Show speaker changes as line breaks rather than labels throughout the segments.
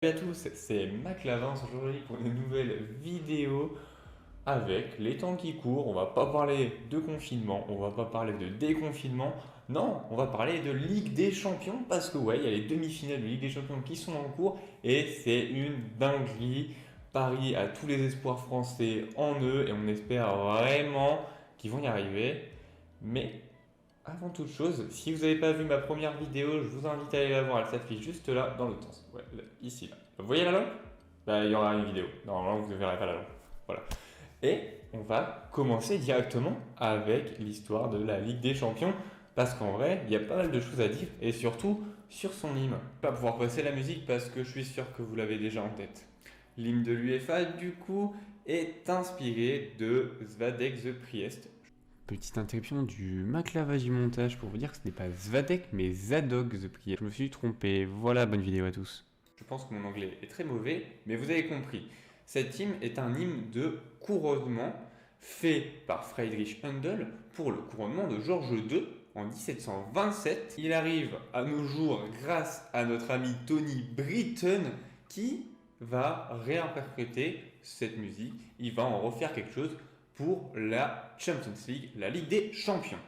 Salut à tous, c'est McLavance aujourd'hui pour une nouvelle vidéo avec les temps qui courent. On va pas parler de confinement, on va pas parler de déconfinement, non, on va parler de Ligue des Champions parce que ouais, il y a les demi-finales de Ligue des Champions qui sont en cours et c'est une dinguerie. Paris a tous les espoirs français en eux et on espère vraiment qu'ils vont y arriver. Mais avant toute chose, si vous n'avez pas vu ma première vidéo, je vous invite à aller la voir. Elle s'affiche juste là, dans l'autre sens. Ouais, là, ici, là. Vous voyez la lampe? Bah, il y aura une vidéo. Normalement, vous ne verrez pas la lampe. Voilà. Et on va commencer directement avec l'histoire de la Ligue des Champions. Parce qu'en vrai, il y a pas mal de choses à dire. Et surtout, sur son hymne. Je vais pas pouvoir passer la musique parce que je suis sûr que vous l'avez déjà en tête. L'hymne de l'UEFA, du coup, est inspiré de Svadek the Priest. Petite interruption du McLavage du montage pour vous dire que ce n'est pas Svadek mais Zadok the Priest. Je me suis trompé. Voilà, bonne vidéo à tous. Je pense que mon anglais est très mauvais, mais vous avez compris. Cet hymne est un hymne de couronnement fait par Friedrich Handel pour le couronnement de George II en 1727. Il arrive à nos jours grâce à notre ami Tony Britton qui va réinterpréter cette musique. Il va en refaire quelque chose pour la Champions League, la Ligue des Champions.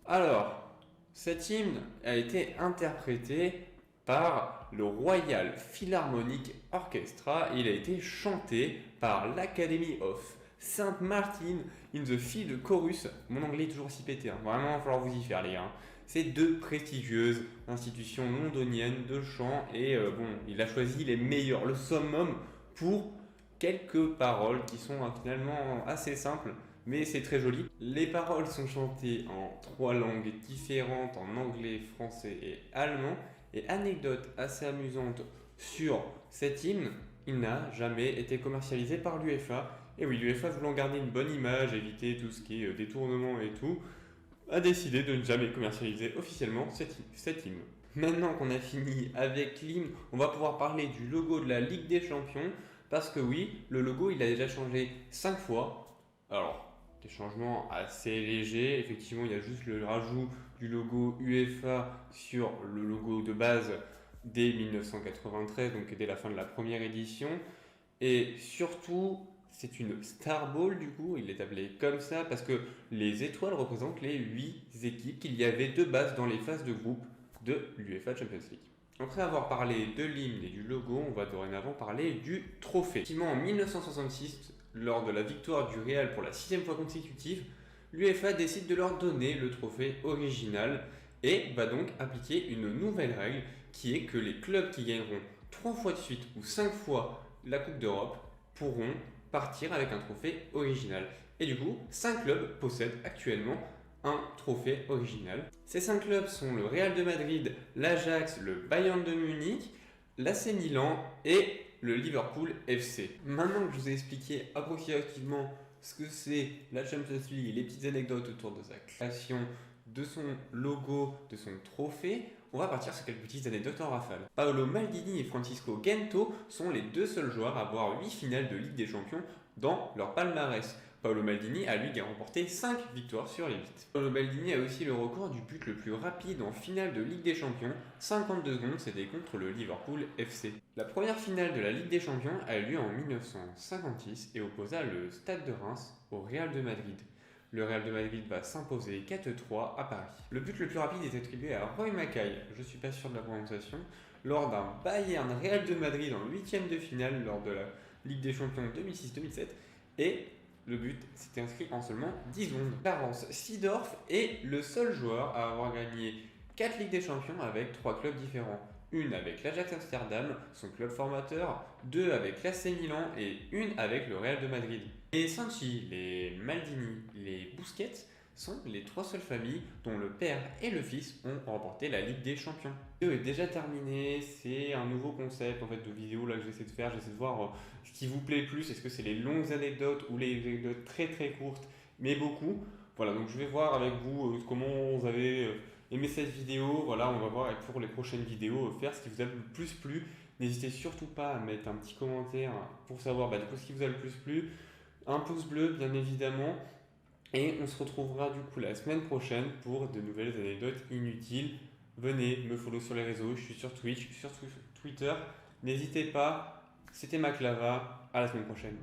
Alors, cet hymne a été interprété par le Royal Philharmonic Orchestra. Il a été chanté par l'Academy of Saint Martin in the Field Chorus. Mon anglais est toujours aussi pété, hein. Vraiment, il va falloir vous y faire, les gars. C'est deux prestigieuses institutions londoniennes de chant et bon, il a choisi les meilleurs, le summum pour quelques paroles qui sont finalement assez simples, mais c'est très joli. Les paroles sont chantées en trois langues différentes, en anglais, français et allemand. Et anecdote assez amusante sur cet hymne, il n'a jamais été commercialisé par l'UEFA. Et oui, l'UEFA voulant garder une bonne image, éviter tout ce qui est détournement et tout, a décidé de ne jamais commercialiser officiellement cet hymne. Maintenant qu'on a fini avec l'hymne, on va pouvoir parler du logo de la Ligue des Champions. Parce que oui, le logo il a déjà changé 5 fois. Alors, des changements assez légers. Effectivement, il y a juste le rajout du logo UEFA sur le logo de base dès 1993, donc dès la fin de la première édition. Et surtout, c'est une Star Ball du coup, il est appelé comme ça parce que les étoiles représentent les 8 équipes qu'il y avait de base dans les phases de groupe de l'UEFA Champions League. Après avoir parlé de l'hymne et du logo, on va dorénavant parler du trophée. Effectivement, en 1966, lors de la victoire du Real pour la 6e fois consécutive, l'UEFA décide de leur donner le trophée original et va donc appliquer une nouvelle règle qui est que les clubs qui gagneront 3 fois de suite ou 5 fois la Coupe d'Europe pourront partir avec un trophée original. Et du coup, 5 clubs possèdent actuellement un trophée original. Ces 5 clubs sont le Real de Madrid, l'Ajax, le Bayern de Munich, l'AC Milan et le Liverpool FC. Maintenant que je vous ai expliqué approximativement ce que c'est la Champions League, les petites anecdotes autour de sa création, de son logo, de son trophée, on va partir sur quelques petites anecdotes en rafale. Paolo Maldini et Francisco Gento sont les deux seuls joueurs à avoir 8 finales de Ligue des Champions dans leur palmarès. Paolo Maldini a lui remporté 5 victoires sur les 8. Paolo Maldini a aussi le record du but le plus rapide en finale de Ligue des Champions, 52 secondes, c'était contre le Liverpool FC. La première finale de la Ligue des Champions a eu lieu en 1956 et opposa le Stade de Reims au Real de Madrid. Le Real de Madrid va s'imposer 4-3 à Paris. Le but le plus rapide est attribué à Roy Mackay, je suis pas sûr de la prononciation, lors d'un Bayern Real de Madrid en 8e de finale lors de la Ligue des Champions 2006-2007 et le but s'était inscrit en seulement 10 secondes. Clarence Seedorf est le seul joueur à avoir gagné 4 Ligues des Champions avec 3 clubs différents. Une avec l'Ajax Amsterdam, son club formateur, 2 avec l'AC Milan et une avec le Real de Madrid. Les Sanchi, les Maldini, les Busquets sont les 3 seules familles dont le père et le fils ont remporté la Ligue des Champions. La vidéo est déjà terminée, c'est un nouveau concept en fait de vidéo là que j'essaie de faire, j'essaie de voir ce qui vous plaît plus, est-ce que c'est les longues anecdotes ou les anecdotes très très courtes mais beaucoup. Voilà, donc je vais voir avec vous comment vous avez aimé cette vidéo, voilà, on va voir pour les prochaines vidéos faire ce qui vous a le plus plu. N'hésitez surtout pas à mettre un petit commentaire pour savoir du coup ce qui vous a le plus plu, un pouce bleu bien évidemment. Et on se retrouvera du coup la semaine prochaine pour de nouvelles anecdotes inutiles. Venez me follow sur les réseaux, je suis sur Twitch, sur Twitter
N'hésitez pas, c'était Maclava, à la semaine prochaine.